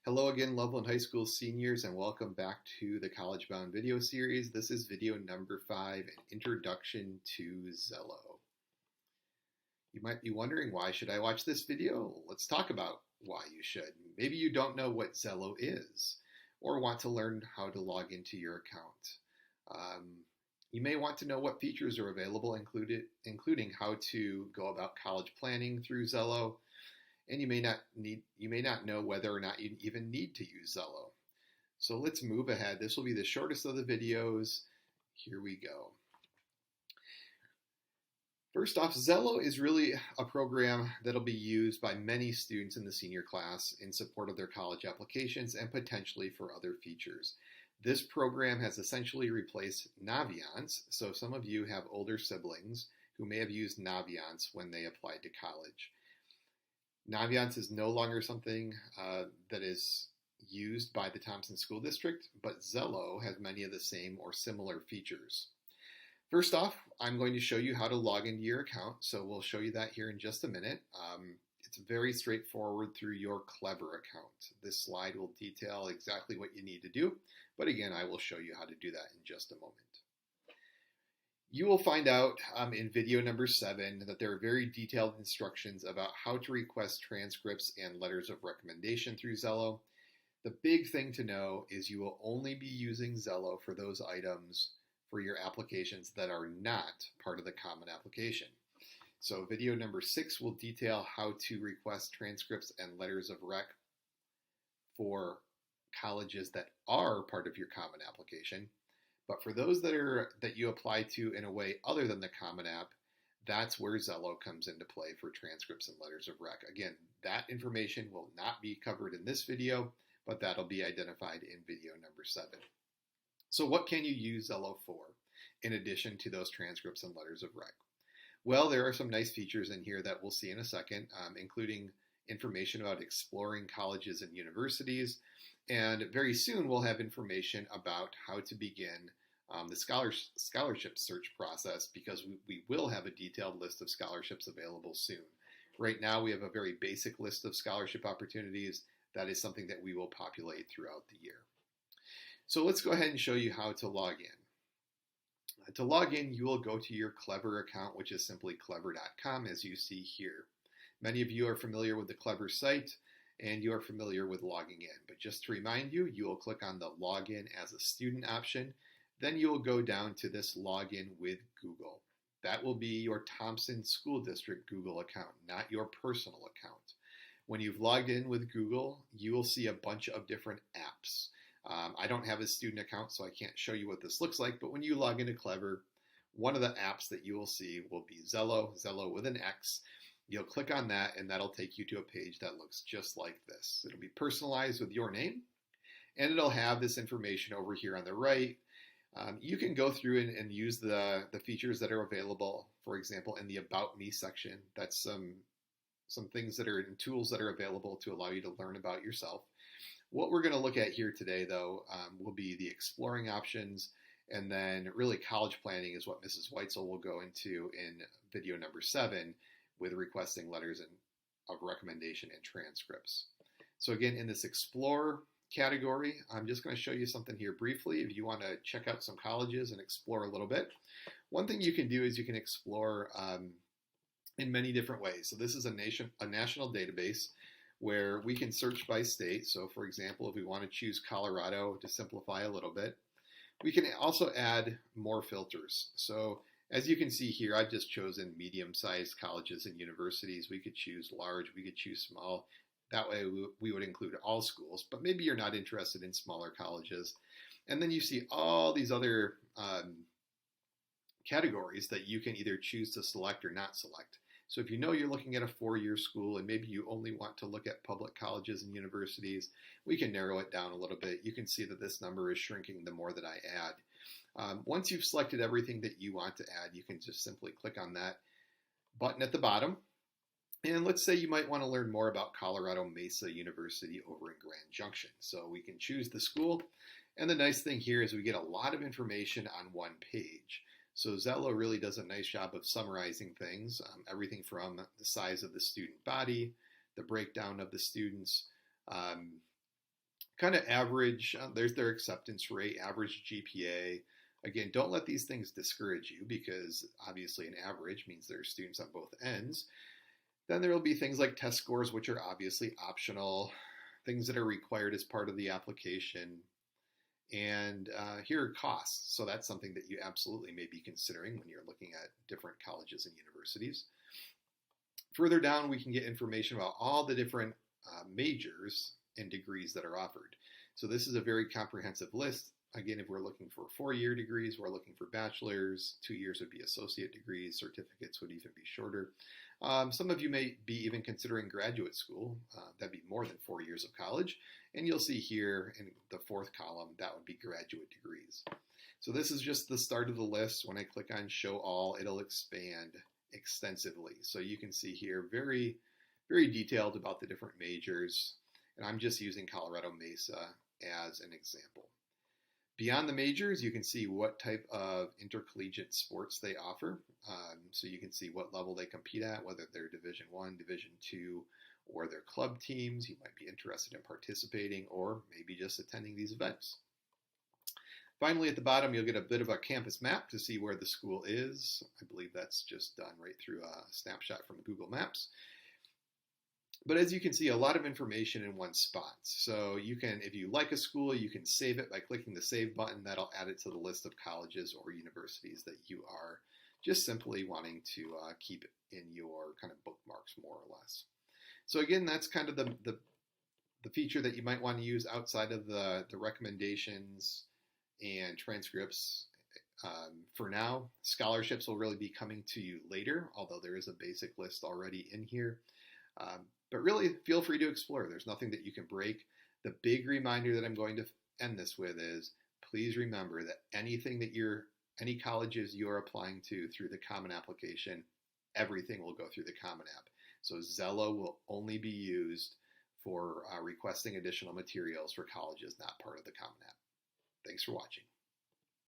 Hello again, Loveland High School seniors, and welcome back to the College Bound video series. This is video number 5, an introduction to Xello. You might be wondering, why should I watch this video? Let's talk about why you should. Maybe you don't know what Xello is, or want to learn how to log into your account. You may want to know what features are available, including how to go about college planning through Xello. And you may not know whether or not you even need to use Xello. So let's move ahead. This will be the shortest of the videos. Here we go. First off, Xello is really a program that'll be used by many students in the senior class in support of their college applications and potentially for other features. This program has essentially replaced Naviance, so some of you have older siblings who may have used Naviance when they applied to college. Naviance is no longer something that is used by the Thompson School District, but Xello has many of the same or similar features. First off, I'm going to show you how to log into your account, so we'll show you that here in just a minute. It's very straightforward through your Clever account. This slide will detail exactly what you need to do, but again, I will show you how to do that in just a moment. You will find out in video number 7 that there are very detailed instructions about how to request transcripts and letters of recommendation through Xello. The big thing to know is you will only be using Xello for those items for your applications that are not part of the common application. So video number 6 will detail how to request transcripts and letters of rec for colleges that are part of your common application. But for those that you apply to in a way other than the Common App, that's where Xello comes into play for transcripts and letters of rec. Again, that information will not be covered in this video, but that'll be identified in video number 7. So what can you use Xello for in addition to those transcripts and letters of rec? Well, there are some nice features in here that we'll see in a second, including information about exploring colleges and universities. And very soon we'll have information about how to begin the scholarship search process, because we will have a detailed list of scholarships available soon. Right now we have a very basic list of scholarship opportunities. That is something that we will populate throughout the year. So let's go ahead and show you how to log in. To log in, you will go to your Clever account, which is simply clever.com, as you see here. Many of you are familiar with the Clever site, and you are familiar with logging in. But just to remind you, you will click on the Login as a Student option. Then you will go down to this Login with Google. That will be your Thompson School District Google account, not your personal account. When you've logged in with Google, you will see a bunch of different apps. I don't have a student account, so I can't show you what this looks like, but when you log into Clever, one of the apps that you will see will be Xello with an X. You'll click on that, and that'll take you to a page that looks just like this. It'll be personalized with your name, and it'll have this information over here on the right. You can go through and use the features that are available. For example, in the About Me section, that's some things that are in tools that are available to allow you to learn about yourself. What we're going to look at here today, though, will be the exploring options, and then really college planning is what Mrs. Weitzel will go into in video number 7 with requesting letters of recommendation and transcripts. So again, in this Explore category, I'm just going to show you something here briefly if you want to check out some colleges and explore a little bit. One thing you can do is you can explore in many different ways. So this is a national database where we can search by state. So for example, if we want to choose Colorado to simplify a little bit, we can also add more filters. So as you can see here, I've just chosen medium-sized colleges and universities. We could choose large, we could choose small. That way we would include all schools, but maybe you're not interested in smaller colleges. And then you see all these other categories that you can either choose to select or not select. So if you know you're looking at a 4-year school and maybe you only want to look at public colleges and universities, we can narrow it down a little bit. You can see that this number is shrinking the more that I add. Once you've selected everything that you want to add, you can just simply click on that button at the bottom. And let's say you might want to learn more about Colorado Mesa University over in Grand Junction. So we can choose the school. And the nice thing here is we get a lot of information on one page. So Xello really does a nice job of summarizing things, everything from the size of the student body, the breakdown of the students, kind of average. There's their acceptance rate, average GPA. Again, don't let these things discourage you because obviously an average means there are students on both ends. Then there will be things like test scores, which are obviously optional, things that are required as part of the application. And here are costs. So that's something that you absolutely may be considering when you're looking at different colleges and universities. Further down, we can get information about all the different majors and degrees that are offered. So this is a very comprehensive list. Again, if we're looking for 4-year degrees, we're looking for bachelor's, 2 years would be associate degrees, certificates would even be shorter. Some of you may be even considering graduate school. That'd be more than 4 years of college. And you'll see here in the 4th column, that would be graduate degrees. So this is just the start of the list. When I click on show all, it'll expand extensively. So you can see here very, very detailed about the different majors. And I'm just using Colorado Mesa as an example. Beyond the majors, you can see what type of intercollegiate sports they offer. So you can see what level they compete at, whether they're Division I, Division II, or their club teams. You might be interested in participating or maybe just attending these events. Finally, at the bottom, you'll get a bit of a campus map to see where the school is. I believe that's just done right through a snapshot from Google Maps. But as you can see, a lot of information in one spot. So you can, if you like a school, you can save it by clicking the save button. That'll add it to the list of colleges or universities that you are just simply wanting to keep in your kind of bookmarks, more or less. So again, that's kind of the feature that you might want to use outside of the recommendations and transcripts. For now, scholarships will really be coming to you later, although there is a basic list already in here. But really, feel free to explore. There's nothing that you can break. The big reminder that I'm going to end this with is, please remember that anything that any colleges you are applying to through the Common Application, everything will go through the Common App. So Xello will only be used for requesting additional materials for colleges not part of the Common App. Thanks for watching.